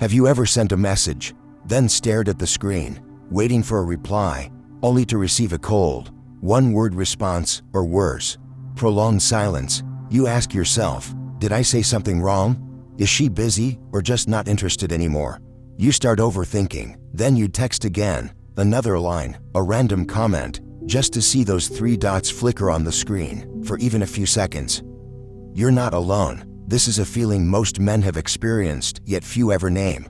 Have you ever sent a message, then stared at the screen, waiting for a reply, only to receive a cold, one-word response, or worse, prolonged silence? You ask yourself, did I say something wrong? Is she busy or just not interested anymore? You start overthinking, then you text again, another line, a random comment, just to see those 3 dots flicker on the screen for even a few seconds. You're not alone. This is a feeling most men have experienced, yet few ever name.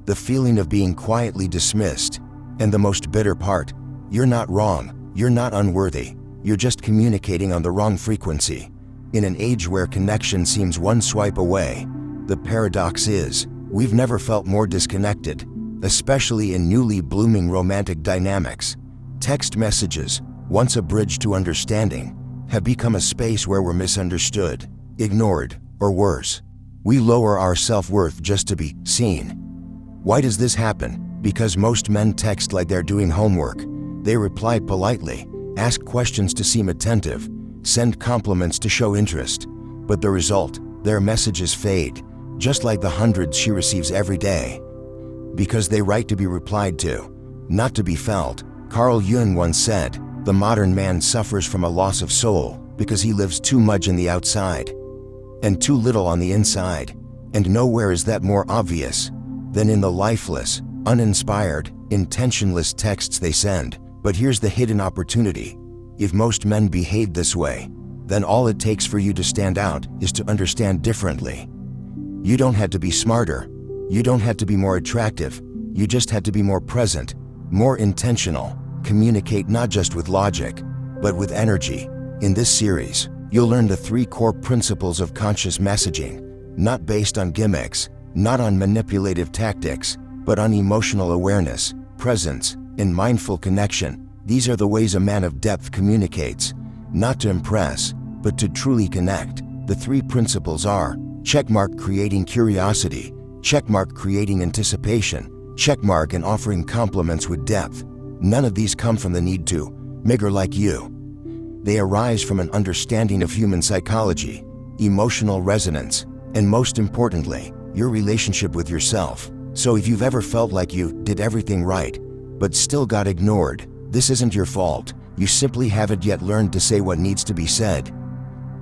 The feeling of being quietly dismissed. And the most bitter part, you're not wrong, you're not unworthy, you're just communicating on the wrong frequency. In an age where connection seems one swipe away, the paradox is, we've never felt more disconnected, especially in newly blooming romantic dynamics. Text messages, once a bridge to understanding, have become a space where we're misunderstood, ignored, or worse. We lower our self-worth just to be seen. Why does this happen? Because most men text like they're doing homework. They reply politely, ask questions to seem attentive, send compliments to show interest. But the result, their messages fade, just like the hundreds she receives every day. Because they write to be replied to, not to be felt. Carl Jung once said, "The modern man suffers from a loss of soul because he lives too much in the outside and too little on the inside." And nowhere is that more obvious than in the lifeless, uninspired, intentionless texts they send. But here's the hidden opportunity. If most men behave this way, then all it takes for you to stand out is to understand differently. You don't have to be smarter. You don't have to be more attractive. You just have to be more present, more intentional. Communicate not just with logic, but with energy. In this series, you'll learn the 3 core principles of conscious messaging, not based on gimmicks, not on manipulative tactics, but on emotional awareness, presence, and mindful connection. These are the ways a man of depth communicates, not to impress, but to truly connect. The 3 principles are: checkmark creating curiosity, checkmark creating anticipation, checkmark and offering compliments with depth. None of these come from the need to make her like you. They arise from an understanding of human psychology, emotional resonance, and most importantly, your relationship with yourself. So if you've ever felt like you did everything right, but still got ignored, this isn't your fault. You simply haven't yet learned to say what needs to be said,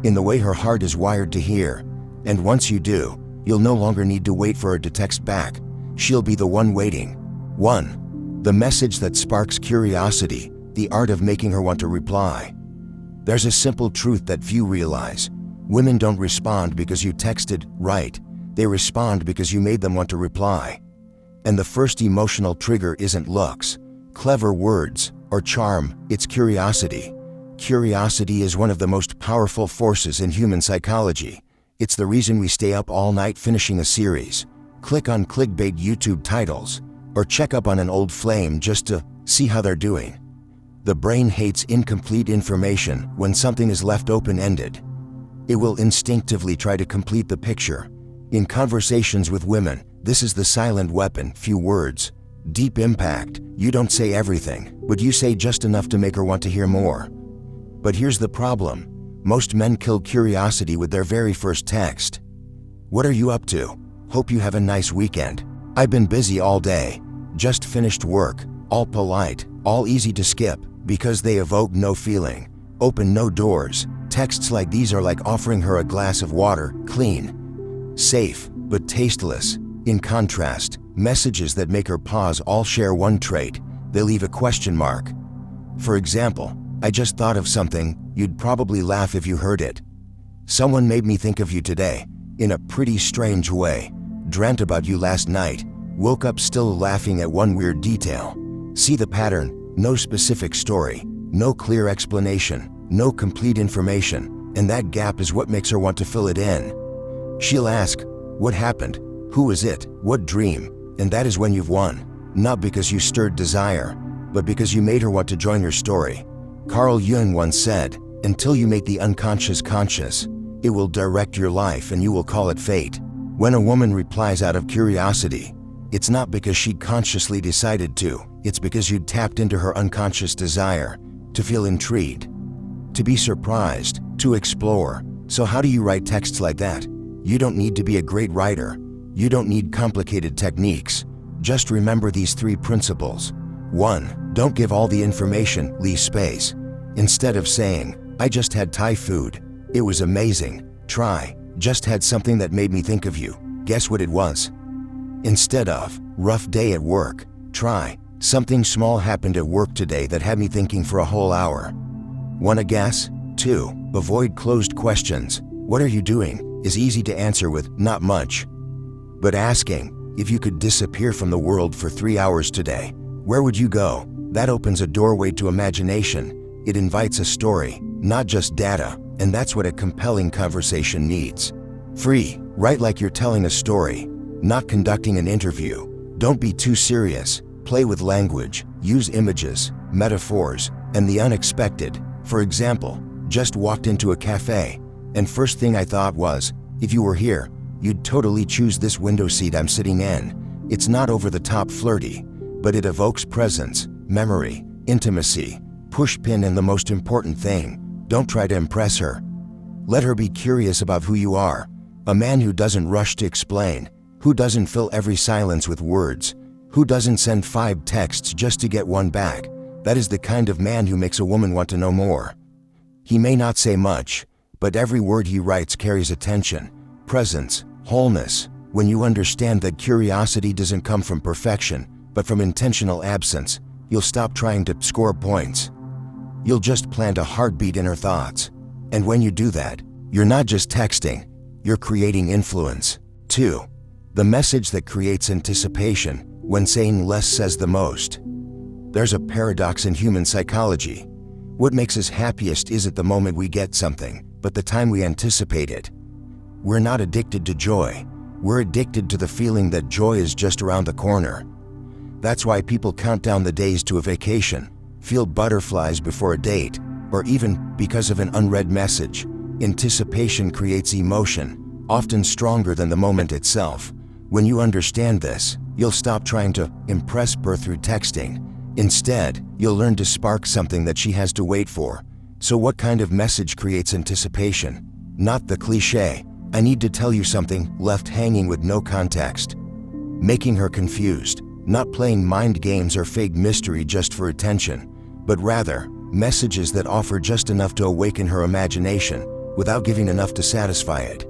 in the way her heart is wired to hear. And once you do, you'll no longer need to wait for her to text back. She'll be the one waiting. 1. The message that sparks curiosity, the art of making her want to reply. There's a simple truth that few realize. Women don't respond because you texted right. They respond because you made them want to reply. And the first emotional trigger isn't looks, clever words, or charm, it's curiosity. Curiosity is one of the most powerful forces in human psychology. It's the reason we stay up all night finishing a series, click on clickbait YouTube titles, or check up on an old flame just to see how they're doing. The brain hates incomplete information when something is left open-ended. It will instinctively try to complete the picture. In conversations with women, this is the silent weapon: few words, deep impact. You don't say everything, but you say just enough to make her want to hear more. But here's the problem. Most men kill curiosity with their very first text. "What are you up to? Hope you have a nice weekend. I've been busy all day. Just finished work." All polite, all easy to skip, because they evoke no feeling, open no doors. Texts like these are like offering her a glass of water, clean, safe, but tasteless. In contrast, messages that make her pause all share one trait: they leave a question mark. For example, "I just thought of something, you'd probably laugh if you heard it." "Someone made me think of you today, in a pretty strange way. Dreamt about you last night, woke up still laughing at one weird detail." See the pattern? No specific story, no clear explanation, no complete information, and that gap is what makes her want to fill it in. She'll ask, "What happened? Who is it? What dream?" And that is when you've won. Not because you stirred desire, but because you made her want to join your story. Carl Jung once said, "Until you make the unconscious conscious, it will direct your life and you will call it fate." When a woman replies out of curiosity, it's not because she consciously decided to, it's because you tapped into her unconscious desire to feel intrigued, to be surprised, to explore. So how do you write texts like that? You don't need to be a great writer. You don't need complicated techniques. Just remember these 3 principles. 1. Don't give all the information, leave space. Instead of saying, "I just had Thai food. It was amazing," try, "Just had something that made me think of you. Guess what it was?" Instead of, "Rough day at work," try, "Something small happened at work today that had me thinking for a whole hour." Want a guess? 2. Avoid closed questions. "What are you doing?" is easy to answer with, "Not much." But asking, "If you could disappear from the world for 3 hours today, where would you go?" That opens a doorway to imagination. It invites a story, not just data, and that's what a compelling conversation needs. Free, write like you're telling a story, not conducting an interview. Don't be too serious. Play with language, use images, metaphors, and the unexpected. For example, just walked into a cafe, and first thing I thought was, if you were here, you'd totally choose this window seat I'm sitting in. It's not over the top flirty, but it evokes presence, memory, intimacy. Push pin, and the most important thing, don't try to impress her. Let her be curious about who you are. A man who doesn't rush to explain, who doesn't fill every silence with words, who doesn't send 5 texts just to get one back, that is the kind of man who makes a woman want to know more. He may not say much, but every word he writes carries attention, presence, wholeness. When you understand that curiosity doesn't come from perfection, but from intentional absence, you'll stop trying to score points. You'll just plant a heartbeat in her thoughts. And when you do that, you're not just texting, you're creating influence. 2. The message that creates anticipation. When saying less says the most. There's a paradox in human psychology. What makes us happiest isn't the moment we get something, but the time we anticipate it. We're not addicted to joy. We're addicted to the feeling that joy is just around the corner. That's why people count down the days to a vacation, feel butterflies before a date, or even because of an unread message. Anticipation creates emotion, often stronger than the moment itself. When you understand this, you'll stop trying to impress her through texting. Instead, you'll learn to spark something that she has to wait for. So what kind of message creates anticipation? Not the cliché, "I need to tell you something," left hanging with no context. Making her confused, not playing mind games or fake mystery just for attention, but rather, messages that offer just enough to awaken her imagination, without giving enough to satisfy it.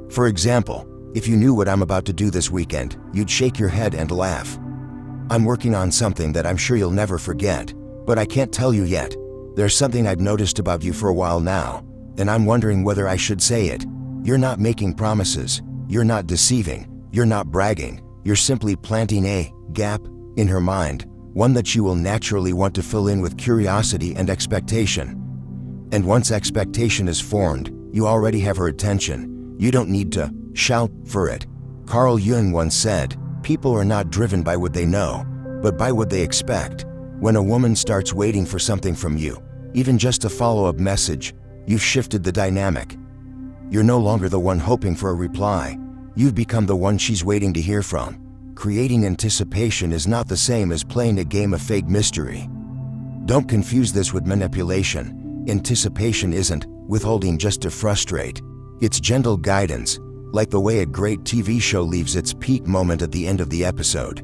For example, if you knew what I'm about to do this weekend, you'd shake your head and laugh. "I'm working on something that I'm sure you'll never forget, but I can't tell you yet. There's something I've noticed about you for a while now, and I'm wondering whether I should say it." You're not making promises, you're not deceiving, you're not bragging, you're simply planting a gap in her mind, one that she will naturally want to fill in with curiosity and expectation. And once expectation is formed, you already have her attention. You don't need to shout for it. Carl Jung once said, "People are not driven by what they know, but by what they expect." When a woman starts waiting for something from you, even just a follow-up message, you've shifted the dynamic. You're no longer the one hoping for a reply. You've become the one she's waiting to hear from. Creating anticipation is not the same as playing a game of fake mystery. Don't confuse this with manipulation. Anticipation isn't withholding just to frustrate. It's gentle guidance, like the way a great TV show leaves its peak moment at the end of the episode,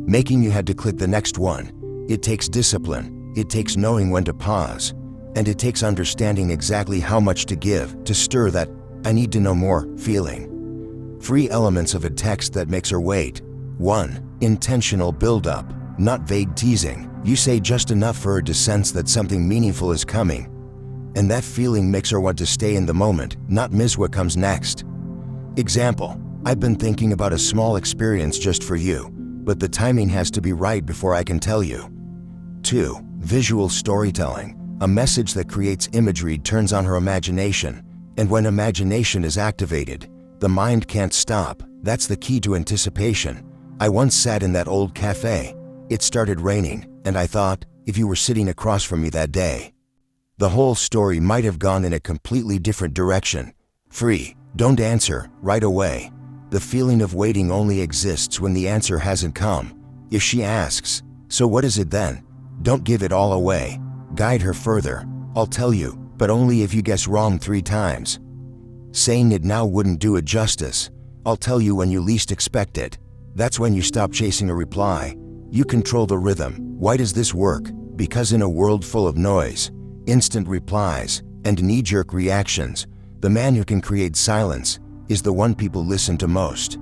making you had to click the next one. It takes discipline, it takes knowing when to pause, and it takes understanding exactly how much to give to stir that "I need to know more" feeling. 3 elements of a text that makes her wait. 1. Intentional build-up, not vague teasing. You say just enough for her to sense that something meaningful is coming. And that feeling makes her want to stay in the moment, not miss what comes next. Example, "I've been thinking about a small experience just for you, but the timing has to be right before I can tell you." 2. Visual storytelling. A message that creates imagery turns on her imagination, and when imagination is activated, the mind can't stop. That's the key to anticipation. I once sat in that old cafe. It started raining, and I thought, if you were sitting across from me that day. The whole story might have gone in a completely different direction. Free, don't answer right away. The feeling of waiting only exists when the answer hasn't come. If she asks, "So what is it then?" don't give it all away. Guide her further. "I'll tell you, but only if you guess wrong 3 times. Saying it now wouldn't do it justice. I'll tell you when you least expect it. That's when you stop chasing a reply. You control the rhythm. Why does this work? Because in a world full of noise, instant replies, and knee-jerk reactions, the man who can create silence is the one people listen to most.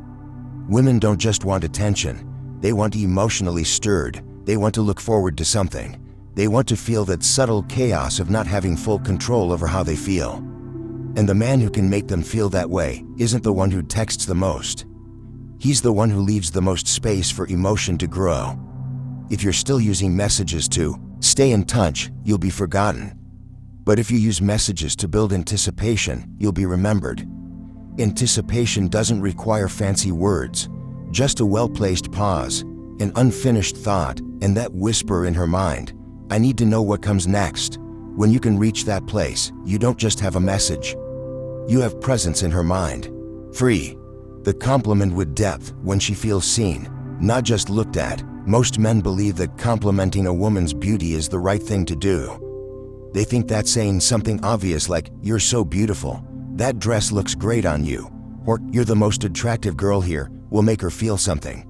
Women don't just want attention. They want emotionally stirred. They want to look forward to something. They want to feel that subtle chaos of not having full control over how they feel. And the man who can make them feel that way isn't the one who texts the most. He's the one who leaves the most space for emotion to grow. If you're still using messages to stay in touch, you'll be forgotten. But if you use messages to build anticipation, you'll be remembered. Anticipation doesn't require fancy words, just a well-placed pause, an unfinished thought, and that whisper in her mind, I need to know what comes next. When you can reach that place, you don't just have a message. You have presence in her mind. 3. The compliment with depth when she feels seen, not just looked at. Most men believe that complimenting a woman's beauty is the right thing to do. They think that saying something obvious like, "You're so beautiful," "That dress looks great on you," or "You're the most attractive girl here," will make her feel something.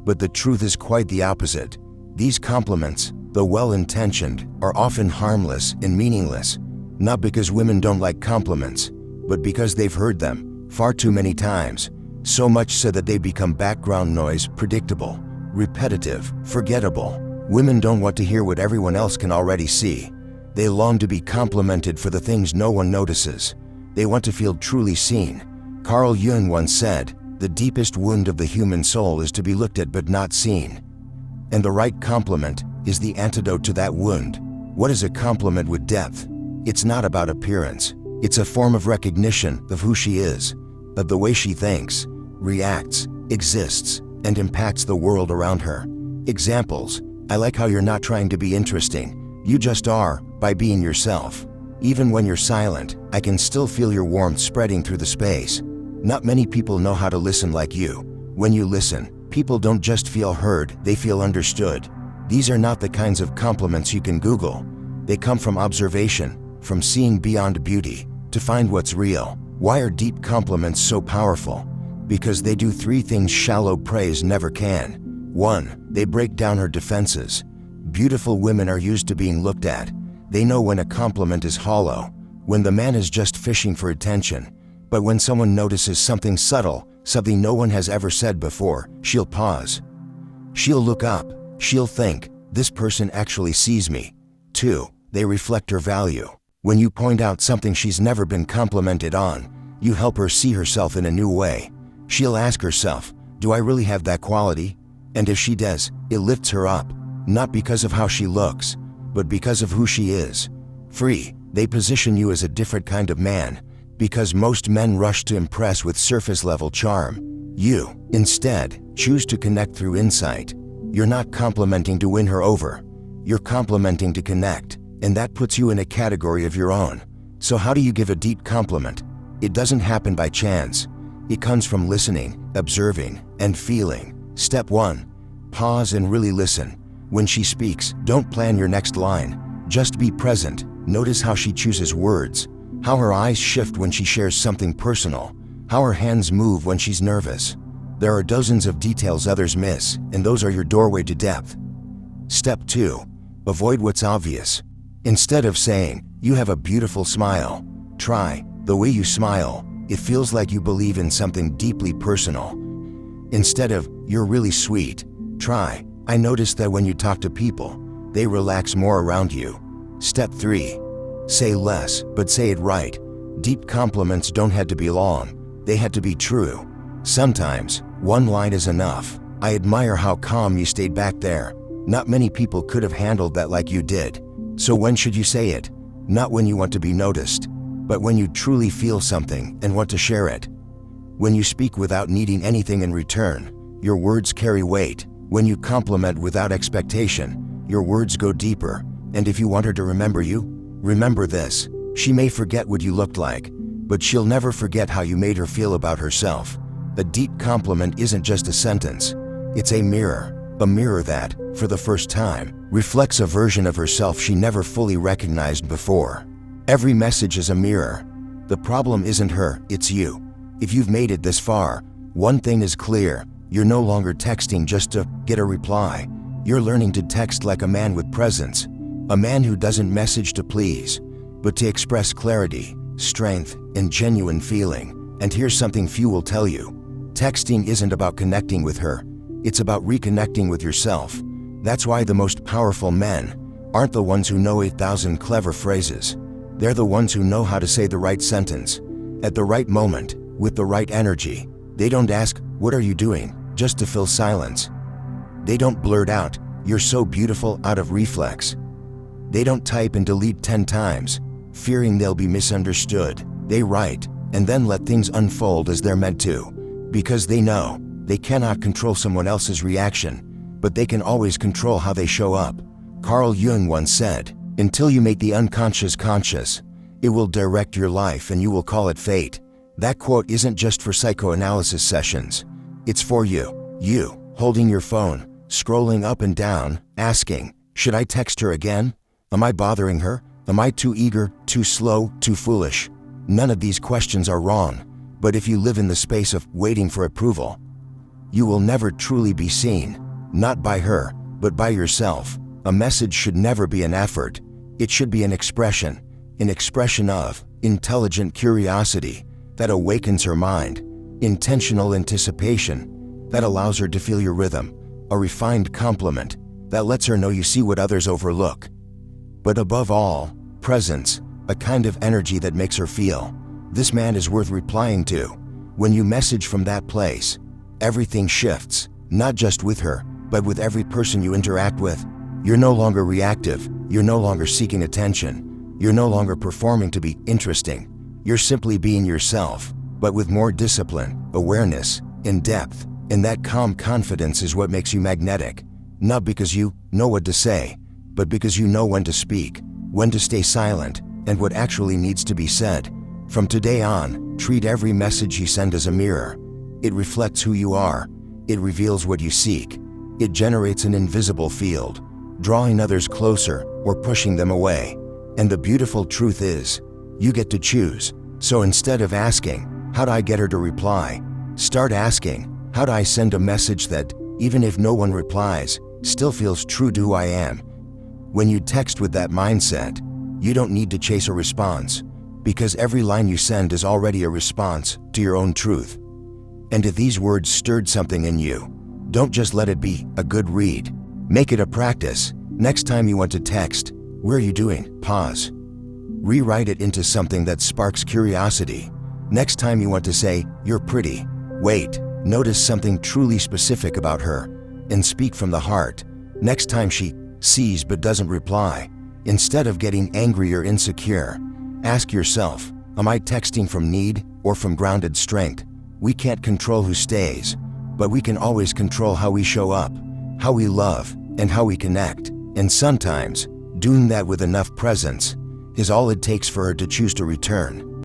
But the truth is quite the opposite. These compliments, though well-intentioned, are often harmless and meaningless, not because women don't like compliments, but because they've heard them far too many times, so much so that they become background noise, predictable, repetitive, forgettable. Women don't want to hear what everyone else can already see. They long to be complimented for the things no one notices. They want to feel truly seen. Carl Jung once said, "The deepest wound of the human soul is to be looked at but not seen." And the right compliment is the antidote to that wound. What is a compliment with depth? It's not about appearance. It's a form of recognition of who she is, of the way she thinks, reacts, exists, and impacts the world around her. Examples: I like how you're not trying to be interesting. You just are, by being yourself. Even when you're silent, I can still feel your warmth spreading through the space. Not many people know how to listen like you. When you listen, people don't just feel heard, they feel understood. These are not the kinds of compliments you can Google. They come from observation, from seeing beyond beauty, to find what's real. Why are deep compliments so powerful? Because they do 3 things shallow praise never can. 1. They break down her defenses. Beautiful women are used to being looked at. They know when a compliment is hollow, when the man is just fishing for attention. But when someone notices something subtle, something no one has ever said before, she'll pause. She'll look up. She'll think, this person actually sees me. 2. They reflect her value. When you point out something she's never been complimented on, you help her see herself in a new way. She'll ask herself, do I really have that quality? And if she does, it lifts her up, not because of how she looks, but because of who she is. 3. They position you as a different kind of man, because most men rush to impress with surface-level charm. You, instead, choose to connect through insight. You're not complimenting to win her over. You're complimenting to connect, and that puts you in a category of your own. So how do you give a deep compliment? It doesn't happen by chance. It comes from listening, observing, and feeling. Step 1. Pause and really listen. When she speaks, don't plan your next line. Just be present. Notice how she chooses words, how her eyes shift when she shares something personal, how her hands move when she's nervous. There are dozens of details others miss, and those are your doorway to depth. Step 2. Avoid what's obvious. Instead of saying, "You have a beautiful smile," try, "The way you smile, it feels like you believe in something deeply personal." Instead of, "You're really sweet," try, "I notice that when you talk to people, they relax more around you." Step 3. Say less, but say it right. Deep compliments don't have to be long. They had to be true. Sometimes, one line is enough. "I admire how calm you stayed back there. Not many people could have handled that like you did." So when should you say it? Not when you want to be noticed, but when you truly feel something and want to share it. When you speak without needing anything in return, your words carry weight. When you compliment without expectation, your words go deeper. And if you want her to remember you, remember this: she may forget what you looked like, but she'll never forget how you made her feel about herself. A deep compliment isn't just a sentence. It's a mirror that, for the first time, reflects a version of herself she never fully recognized before. Every message is a mirror. The problem isn't her, it's you. If you've made it this far, One thing is clear, you're no longer texting just to get a reply. You're learning to text like a man with presence, a man who doesn't message to please, but to express clarity, strength, and genuine feeling. And here's something few will tell you. Texting isn't about connecting with her, it's about reconnecting with yourself. That's why the most powerful men aren't the ones who know 8,000 clever phrases. They're the ones who know how to say the right sentence, at the right moment, with the right energy. They don't ask, "What are you doing?" just to fill silence. They don't blurt out, "You're so beautiful," out of reflex. They don't type and delete 10 times, fearing they'll be misunderstood. They write, and then let things unfold as they're meant to. Because they know, they cannot control someone else's reaction, but they can always control how they show up. Carl Jung once said, "Until you make the unconscious conscious, it will direct your life and you will call it fate." That quote isn't just for psychoanalysis sessions. It's for you, holding your phone, scrolling up and down, asking, "Should I text her again? Am I bothering her? Am I too eager, too slow, too foolish?" None of these questions are wrong, but if you live in the space of waiting for approval, you will never truly be seen, not by her, but by yourself. A message should never be an effort. It should be an expression of intelligent curiosity that awakens her mind, intentional anticipation that allows her to feel your rhythm, a refined compliment that lets her know you see what others overlook. But above all, presence, a kind of energy that makes her feel, "This man is worth replying to." When you message from that place, everything shifts, not just with her, but with every person you interact with. You're no longer reactive, you're no longer seeking attention, you're no longer performing to be interesting. You're simply being yourself, but with more discipline, awareness, and depth. And that calm confidence is what makes you magnetic. Not because you know what to say, but because you know when to speak, when to stay silent, and what actually needs to be said. From today on, treat every message you send as a mirror. It reflects who you are. It reveals what you seek. It generates an invisible field, drawing others closer or pushing them away. And the beautiful truth is, you get to choose. So instead of asking, "How do I get her to reply?" start asking, "How do I send a message that, even if no one replies, still feels true to who I am?" When you text with that mindset, you don't need to chase a response, because every line you send is already a response to your own truth. And if these words stirred something in you, don't just let it be a good read. Make it a practice. Next time you want to text, "Where are you doing?" Pause. Rewrite it into something that sparks curiosity. Next time you want to say, "You're pretty," wait, notice something truly specific about her, and speak from the heart. Next time she sees but doesn't reply, instead of getting angry or insecure, ask yourself, "Am I texting from need or from grounded strength?" We can't control who stays, but we can always control how we show up, how we love, and how we connect. And sometimes, doing that with enough presence is all it takes for her to choose to return.